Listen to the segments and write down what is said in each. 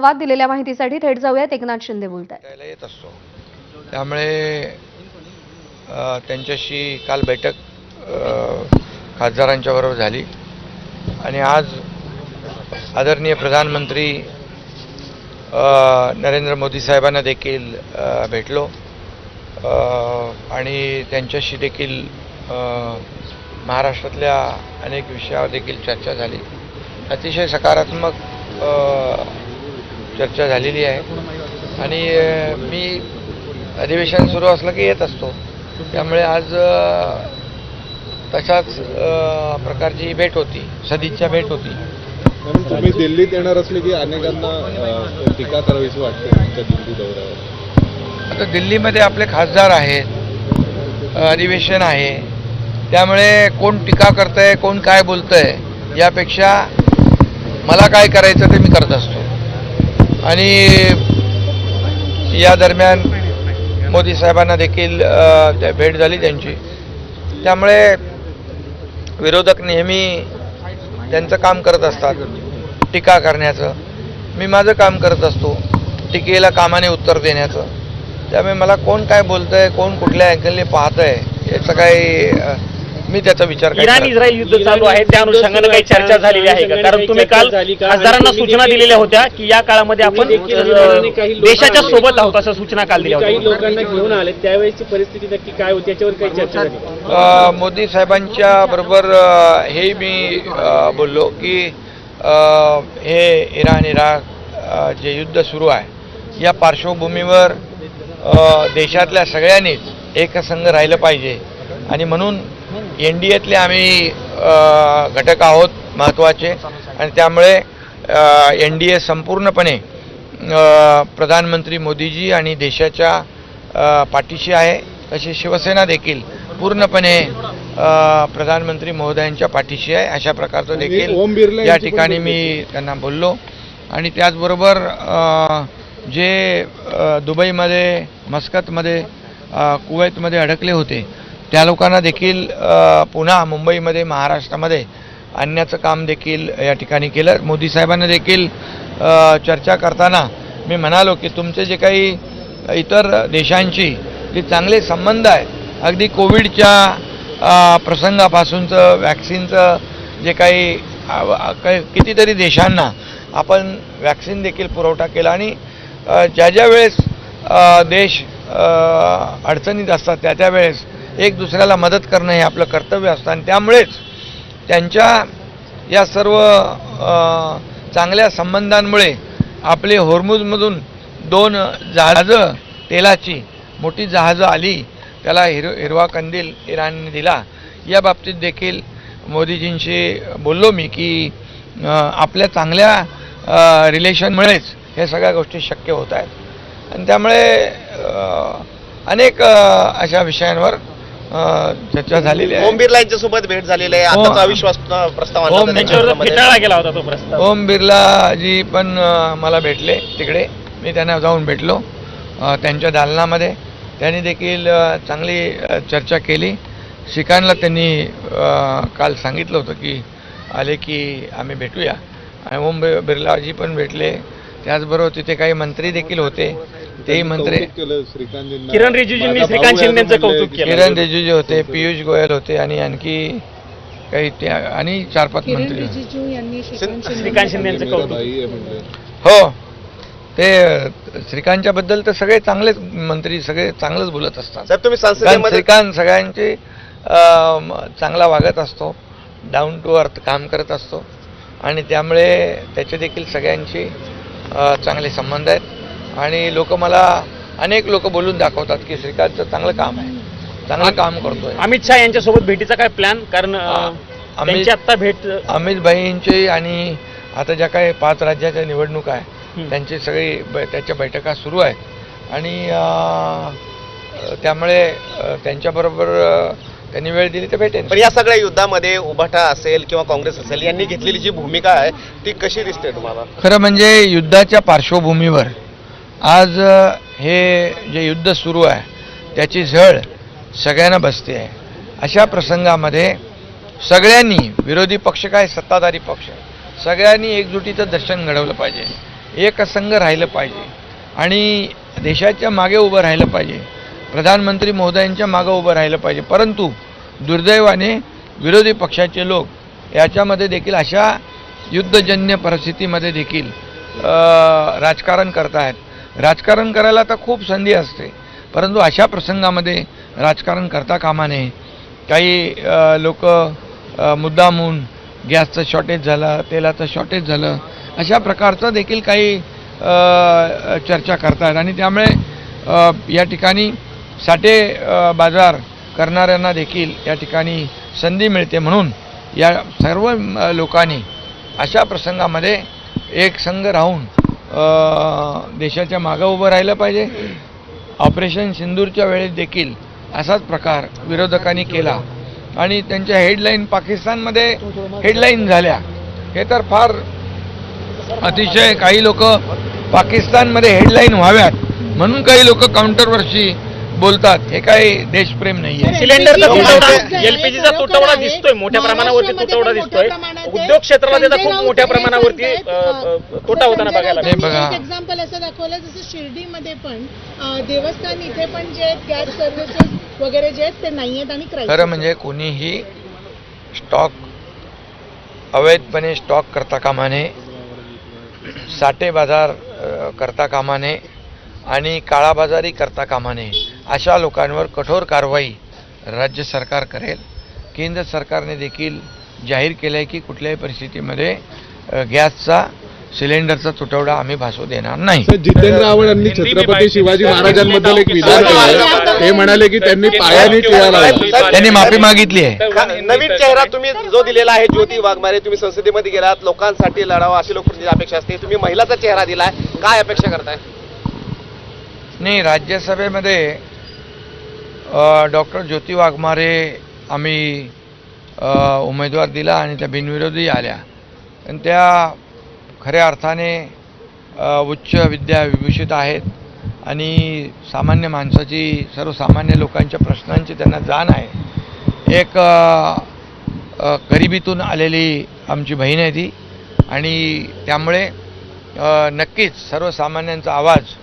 वाद दिलेल्या माहितीसाठी थेट जाऊयात. एकनाथ शिंदे बोलतायत. येत असतो त्यामुळे त्यांच्याशी काल बैठक खासदारांच्या बरोबर झाली आणि आज आदरणीय प्रधानमंत्री नरेंद्र मोदी साहेबांना देखील भेटलो आणि त्यांच्याशी देखील महाराष्ट्रातल्या अनेक विषयावर देखील चर्चा झाली. अतिशय सकारात्मक चर्चा झालेली आहे आणि मी अधिवेशन सुरू असलं की येत असतो, त्यामुळे आज तशाच प्रकारची भेट होती, सदिच्छा भेट होती. तुम्ही दिल्लीत येणार असले की अनेकांना टीका करावीशी वाटते तुमच्या दिल्ली दौऱ्यावर. आता दिल्लीमध्ये आपले खासदार आहेत, अधिवेशन आहे, त्यामुळे कोण टीका करतंय कोण काय बोलतंय यापेक्षा मला काय करायचं ते मी करत असतो. आणि या दरम्यान मोदी साहेबांना देखील भेट झाली त्यांची, त्यामुळे विरोधक नेहमी त्यांचं काम करत असतात टीका करण्याचं. मी माझं काम करत असतो टीकेला कामाने उत्तर देण्याचं. त्यामुळे मला कोण काय बोलतंय कोण कुठल्या अँगलने पाहतंय याचं काही मी त्याचा विचार करतो. इराण इस्रायल युद्ध चालू आहे, त्या अनुषंगाने काही चर्चा झालेली आहे का? कारण तुम्ही काल खासदारांना सूचना दिलेल्या होत्या की या काळामध्ये आपण देशाच्या सोबत आहोत, अशा सूचना काल दिल्या होत्या. काही लोकांना घेऊन आले, त्यावेळेची परिस्थिती नक्की काय होती याच्यावर काही चर्चा झाली? मोदी साहेबांच्या बरोबर हे मी बोललो की हे इराण इराक जे युद्ध सुरू आहे या पार्श्वभूमीवर देशातल्या सगळ्यांनीच एकसंघ राहिलं पाहिजे आणि म्हणून NDAतले आम्ही घटक आहोत महत्त्वाचे आणि त्यामुळे NDA संपूर्णपणे प्रधानमंत्री मोदीजी आणि देशाच्या पाठीशी आहे. तशी शिवसेना देखील पूर्णपणे प्रधानमंत्री महोदयांच्या पाठीशी आहे. अशा प्रकारचं देखील या ठिकाणी मी त्यांना बोललो. आणि त्याचबरोबर जे दुबईमध्ये मस्कतमध्ये कुवैतमध्ये अडकले होते त्या लोकांना देखील पुन्हा मुंबईमध्ये महाराष्ट्रामध्ये आणण्याचं काम देखील या ठिकाणी केलं. मोदी साहेबांना देखील चर्चा करताना मी म्हणालो की तुमचे जे काही इतर देशांची जे चांगले संबंध आहे, अगदी कोविडच्या प्रसंगापासूनचं वॅक्सिनचं जे काही कितीतरी देशांना आपण वॅक्सिन देखील पुरवठा केला आणि ज्या वेळेस देश अडचणीत असतात त्या वेळेस एक दुसऱ्याला मदत करणं हे आपलं कर्तव्य असतं आणि त्यामुळेच त्यांच्या या सर्व चांगल्या संबंधांमुळे आपले होर्मुझमधून 2 जहाजं तेलाची मोठी जहाजं आली, त्याला हिरवा कंदील इराणने दिला. या बाबतीत देखील मोदीजींशी बोललो मी की आपल्या चांगल्या रिलेशनमुळेच हे सगळ्या गोष्टी शक्य होत आहेत आणि त्यामुळे अनेक अशा विषयांवर चर्चा झालेली आहे. ओम बिर्ला यांच्यासोबत भेट झालेली आहे. आताचा अविश्वास प्रस्ताव फेटाळला गेला होता तो प्रस्ताव. ओम बिर्लाजी पण मला भेटले तिकडे, मी त्यांना जाऊन भेटलो त्यांच्या दालनामध्ये. त्यांनी देखील चांगली चर्चा केली. श्रीकांतला त्यांनी काल सांगितलं होतं की आले की आम्ही भेटूया आणि ओम बिर्लाजी पण भेटले. त्याचबरोबर तिथे काही मंत्री देखील होते, तेही मंत्री किरण रिजिजूंनी श्रीकांत शिंदेचं कौतुक केलं. किरण रिजिजू होते, पियुष गोयल होते आणि आणखी काही ते आणि 4-5 मंत्री होते. श्रीकांत शिंदेचं कौतुक. हो, ते श्रीकांतच्या बद्दल तर सगळे चांगलेच मंत्री सगळे चांगलंच बोलत असतात. सर तुम्ही संसदेमध्ये श्रीकांत सगळ्यांचे चांगला वागत असतो, डाऊन टू अर्थ काम करत असतो आणि त्यामुळे त्याचे देखील सगळ्यांची चांगले संबंध आहेत आणि अनेक लोक बोलून दाखवतात की श्रीकांतचं चांगलं काम आहे, चांगलं काम करतोय. अमित शहा यांच्यासोबत भेटीचा काय प्लॅन? कारण त्यांची आता भेट अमित भाईंची आणि आता ज्या काही 5 राज्याच्या निवडणुका आहे त्यांची सगळी त्याच्या बैठका सुरू आहेत आणि त्यामुळे त्यांच्याबरोबर त्यांनी वेळ दिली तर भेटेल. पण या सगळ्या युद्धामध्ये उभाटा असेल किंवा काँग्रेस असेल यांनी घेतलेली जी भूमिका आहे ती कशी दिसते तुम्हाला? खरं म्हणजे युद्धाच्या पार्श्वभूमीवर आज हे जे युद्ध सुरू आहे त्याची झळ सगळ्यांना बसते आहे. अशा प्रसंगामध्ये सगळ्यांनी, विरोधी पक्ष काय सत्ताधारी पक्ष, सगळ्यांनी एकजुटीचं दर्शन घडवलं पाहिजे. एकसंघ राहिलं पाहिजे आणि देशाच्या मागे उभं राहिलं पाहिजे, प्रधानमंत्री महोदयांच्या मागे उभं राहिलं पाहिजे. परंतु दुर्दैवाने विरोधी पक्षाचे लोक याच्यामध्ये देखील अशा युद्धजन्य परिस्थितीमध्ये देखील राजकारण करत आहेत. राजकारण करायला तर खूप संधी असते, परंतु अशा प्रसंगामध्ये राजकारण करता कामा नये. काही लोक मुद्दामून गॅसचं शॉर्टेज झालं, तेलाचं शॉर्टेज झालं, अशा प्रकारचं देखील काही चर्चा करतात आणि त्यामुळे या ठिकाणी साठे बाजार करणाऱ्यांना देखील या ठिकाणी संधी मिळते. म्हणून या सर्व लोकांनी अशा प्रसंगामध्ये एक संघ राहून देशाच्या मागं उभं राहिलं पाहिजे. ऑपरेशन सिंदूरच्या वेळेस देखील असाच प्रकार विरोधकांनी केला आणि त्यांच्या हेडलाईन पाकिस्तानमध्ये हेडलाईन झाल्या. हे तर फार अतिशय, काही लोक पाकिस्तानमध्ये हेडलाईन व्हाव्यात म्हणून काही लोक काउंटरवर्षी बोलतात. हे काही देशप्रेम नाही आहे. सिलेंडरचा तुटवडा, एलपीजीचा तुटवडा दिसतोय, मोठ्या प्रमाणावरती तुटवडा दिसतोय. उद्योग क्षेत्राला त्याचा खूप मोठ्या प्रमाणावरती तोटा होताना बघायला नाही बघा. एक एक्झाम्पल असं दाखवलं जसं शिर्डीमध्ये पण देवस्थान इथे पण जे गॅस सर्व्हिसेस वगैरे जे आहेत ते नाही आहेत आणि खरं म्हणजे कोणीही स्टॉक अवैधपणे स्टॉक करता कामा नये, साठे बाजार करता कामा नये आणि काळाबाजारी करता कामा नये. अशा लोकांवर कठोर कारवाई राज्य सरकार करेल. केंद्र सरकारने देखील जाहीर केलं आहे की कुठल्याही परिस्थितीमध्ये गॅसचा सिलेंडरचा तुटवडा आम्ही भासू देणार नाही. जितेंद्र आव्हाड यांनी छत्रपती शिवाजी महाराजांबद्दल एक विधान केलं. ते म्हणाले की त्यांनी पायाने टिळा लावला. त्यांनी माफी मागितली आहे. नवीन चेहरा तुम्ही जो दिलेला आहे, ज्योती वाघमारे, तुम्ही संसदेमध्ये गेलात, लोकांसाठी लढावा अशी लोकांची अपेक्षा असते. तुम्ही महिलाचा चेहरा दिलाय, काय अपेक्षा करताय? नाही, राज्यसभेमध्ये डॉक्टर ज्योती वाघमारे आम्ही उमेदवार दिला आणि त्या बिनविरोधी आल्या आणि त्या खऱ्या अर्थाने उच्च विद्या विभूषित आहेत आणि सामान्य माणसाची, सर्वसामान्य लोकांच्या प्रश्नांची त्यांना जाण आहे. एक गरिबीतून आलेली आमची बहीण आहे ती आणि त्यामुळे नक्कीच सर्वसामान्यांचा आवाज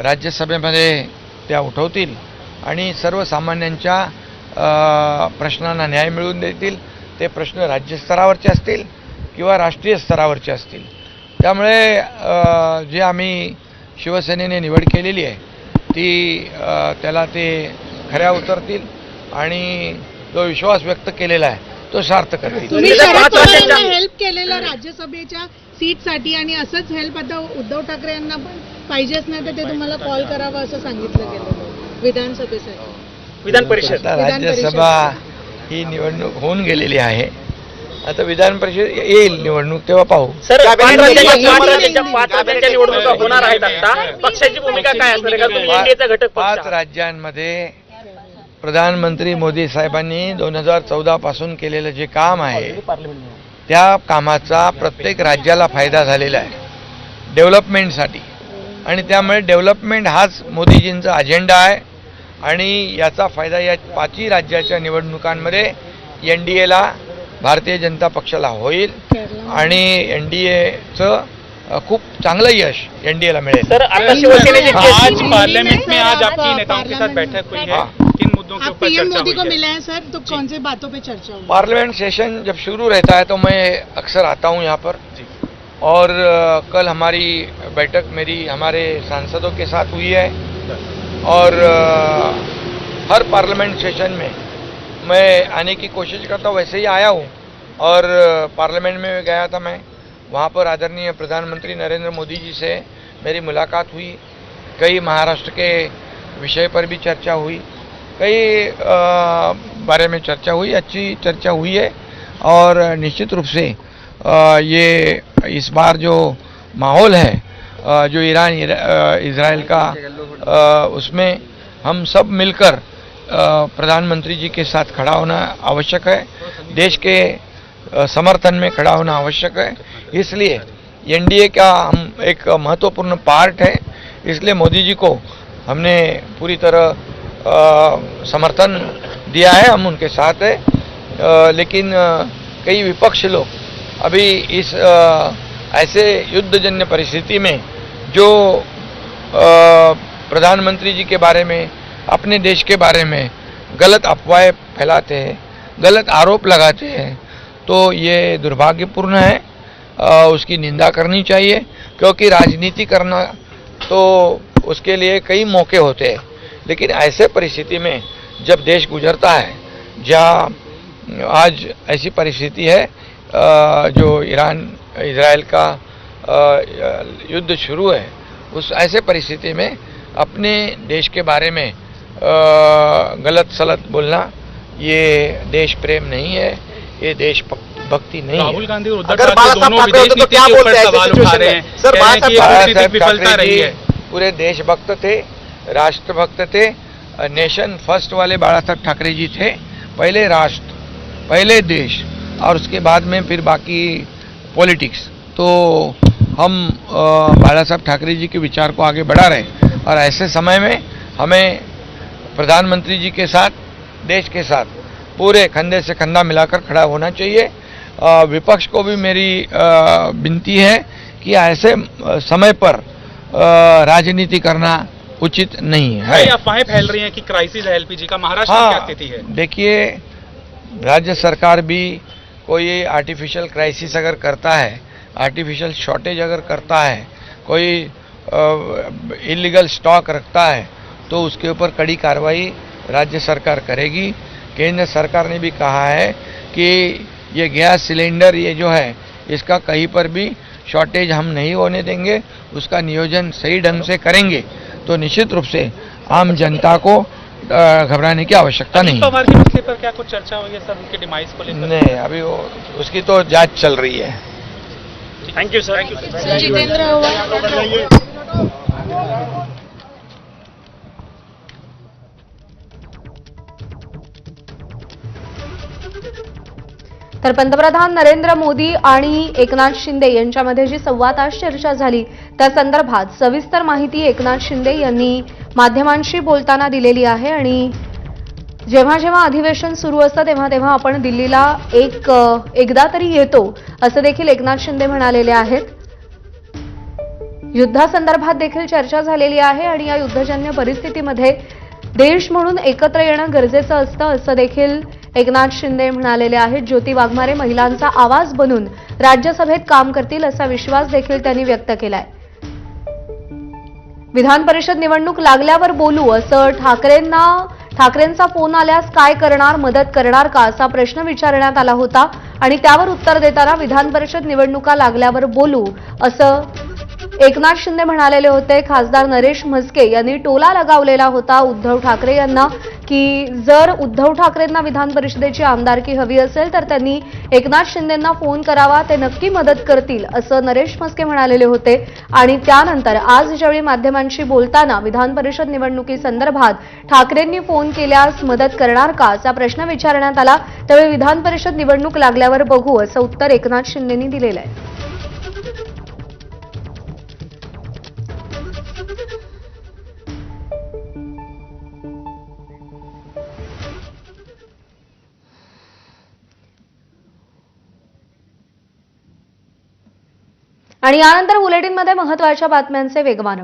राज्यसभेमध्ये त्या उठवतील आणि सर्वसामान्यांच्या प्रश्नांना न्याय मिळवून देतील. ते प्रश्न राज्यस्तरावरचे असतील किंवा राष्ट्रीय स्तरावरचे असतील. त्यामुळे जे आम्ही शिवसेनेने निवड केलेली आहे ती त्याला ते खऱ्या उतरतील आणि जो विश्वास व्यक्त केलेला आहे तो सार्थ करतील. तुम्ही शरद पवारांना हेल्प केलेलं राज्यसभेच्या सीटसाठी आणि असंच हेल्प आता उद्धव ठाकरे यांना पण पाहिजेच नाही तर ते तुम्हाला कॉल करावा असं सांगितलं गेलं विधानसभेसाठी. विधान परिषद, राज्यसभा ही निवडणूक होऊन गेलेली आहे. आता विधान परिषद येईल निवडणूक, तेव्हा पाहू. सर, 5 राज्यांच्या निवडणुका होणार आहेत. आता पक्षाची भूमिका काय असणार? का तुम्ही इंडियाचा घटक पक्ष 5 राज्यांमध्ये प्रधानमंत्री मोदी साहेबांनी 2014 पासून केलेलं जे काम आहे त्या कामाचा प्रत्येक राज्याला फायदा झालेला आहे डेव्हलपमेंटसाठी आणि त्यामुळे डेव्हलपमेंट हाच मोदीजींचा अजेंडा आहे आणि याचा फायदा या 5ही राज्याच्या निवडणुकांमध्ये NDAला, भारतीय जनता पक्षाला होईल आणि NDAचं खूप चांगलं यश NDAला मिळेल. सर, आता शिवसेनेचे आज पार्लियामेंट में आज आपकी नेताओं के साथ बैठक हुई है, किन मुद्दों के आप ऊपर पीएम चर्चा मोदी को हुई है? मिले हैं सर, तो कौन से बातों पे चर्चा हुई? पार्लियामेंट सेशन जब शुरू रहता है तो मैं अक्सर आता हूँ यहाँ पर और कल हमारी बैठक मेरी हमारे सांसदों के साथ हुई है और हर पार्लियामेंट सेशन में मैं आने की कोशिश करता हूँ. वैसे ही आया हूँ और पार्लियामेंट में गया था मैं, वहाँ पर आदरणीय प्रधानमंत्री नरेंद्र मोदी जी से मेरी मुलाकात हुई. कई महाराष्ट्र के विषय पर भी चर्चा हुई, कई बारे में चर्चा हुई, अच्छी चर्चा हुई है और निश्चित रूप से ये इस बार जो माहौल है जो ईरान इजराइल का उसमें हम सब मिलकर प्रधानमंत्री जी के साथ खड़ा होना आवश्यक है. देश के समर्थन में खड़ा होना आवश्यक है. इसलिए NDA का हम एक महत्वपूर्ण पार्ट है. इसलिए मोदी जी को हमने पूरी तरह समर्थन दिया है, हम उनके साथ है. लेकिन कई विपक्ष लोग अभी इस ऐसे युद्धजन्य परिस्थिति में जो प्रधानमंत्री जी के बारे में, अपने देश के बारे में गलत अफवाहें फैलाते हैं, गलत आरोप लगाते हैं, तो ये दुर्भाग्यपूर्ण है। उसकी निंदा करनी चाहिए, क्योंकि राजनीति करना तो उसके लिए कई मौके होते हैं, लेकिन ऐसे परिस्थिति में जब देश गुजरता है, जहाँ आज ऐसी परिस्थिति है जो ईरान इजराइल का युद्ध शुरू है, उस ऐसे परिस्थिति में अपने देश के बारे में गलत सलत बोलना ये देश प्रेम नहीं है, ये देश भक्ति नहीं है। राहुल गांधी और उद्धव अगर ठाकरे बाला दोनों साहब ठाकरे विदेश होते तो नीति क्या के बोलते ऊपर हैं सवाल ऐसी उठा सिचुएशन रहे में? हैं। सर, कह रहे हैं कि ये बाला कूटनीतिक साहब विफलता ठाकरे रही जी है। पूरे देशभक्त थे, राष्ट्रभक्त थे, नेशन फर्स्ट वाले बाला साहब ठाकरे जी थे। पहले राष्ट्र, पहले देश, और उसके बाद में फिर बाकी पॉलिटिक्स। तो हम बाला साहब ठाकरे जी के विचार को आगे बढ़ा रहे हैं, और ऐसे समय में हमें प्रधानमंत्री जी के साथ, देश के साथ पूरे कंधे से कंधा मिलाकर खड़ा होना चाहिए। विपक्ष को भी मेरी विनती है कि ऐसे समय पर राजनीति करना उचित नहीं है। कई अफवाहें फैल रही हैं कि क्राइसिस है एलपीजी का, महाराष्ट्र में क्या स्थिति है? देखिए, राज्य सरकार भी कोई आर्टिफिशियल क्राइसिस अगर करता है, आर्टिफिशियल शॉर्टेज अगर करता है, कोई इलीगल स्टॉक रखता है, तो उसके ऊपर कड़ी कार्रवाई राज्य सरकार करेगी। केंद्र सरकार ने भी कहा है कि ये गैस सिलेंडर ये जो है, इसका कहीं पर भी शॉर्टेज हम नहीं होने देंगे, उसका नियोजन सही ढंग से करेंगे। तो निश्चित रूप से आम जनता को घबराने की आवश्यकता नहीं। अजीत पवार के मसले पर क्या कुछ चर्चा हुई है सर, उनके डिमाइस को लेकर? नहीं, अभी वो उसकी तो जांच चल रही है। Thank you sir, thank you sir. Jitendra Awhad. तर पंतप्रधान नरेंद्र मोदी आणि एकनाथ शिंदे यांच्यामध्ये जी संवाद आज चर्चा झाली, त्या संदर्भात सविस्तर माहिती एकनाथ शिंदे यांनी माध्यमांशी बोलताना दिलेली आहे. आणि जेव्हा जेव्हा अधिवेशन सुरू असतं तेव्हा तेव्हा आपण दिल्लीला एकदा तरी येतो, असं देखील एकनाथ शिंदे म्हणालेले आहेत. युद्धासंदर्भात देखील चर्चा झालेली आहे आणि या युद्धजन्य परिस्थितीमध्ये देश म्हणून एकत्र येणं गरजेचं असतं, असं देखील एकनाथ शिंदे म्हणालेले आहेत. ज्योती वाघमारे महिलांचा आवाज बनून राज्यसभेत काम करतील असा विश्वास देखील त्यांनी व्यक्त केलाय. विधान परिषद निवडणूक लागल्यावर बोलू, असं ठाकरेंचा फोन आल्यास काय करणार, मदत करणार का, असा प्रश्न विचारण्यात आला होता. आणि त्यावर उत्तर देताना विधान परिषद निवडणुका लागल्यावर बोलू, असं एकनाथ शिंदे म्हणालेले होते. खासदार नरेश म्हस्के यांनी टोला लगावलेला होता उद्धव ठाकरे यांना, की जर उद्धव ठाकरेंना विधान परिषदेची आमदारकी हवी असेल तर त्यांनी एकनाथ शिंदेंना फोन करावा, ते नक्की मदत करतील, असं नरेश म्हस्के म्हणालेले होते. आणि त्यानंतर आज ज्यावेळी माध्यमांशी बोलताना विधान परिषद निवडणुकीसंदर्भात ठाकरेंनी फोन केल्यास मदत करणार का, असा प्रश्न विचारण्यात आला. त्यावेळी विधान परिषद निवडणूक लागल्यावर बघू, असं उत्तर एकनाथ शिंदेंनी दिलेलं आहे. आणि यानंतर बुलेटिनमध्ये महत्त्वाच्या बातम्यांचे वेगवान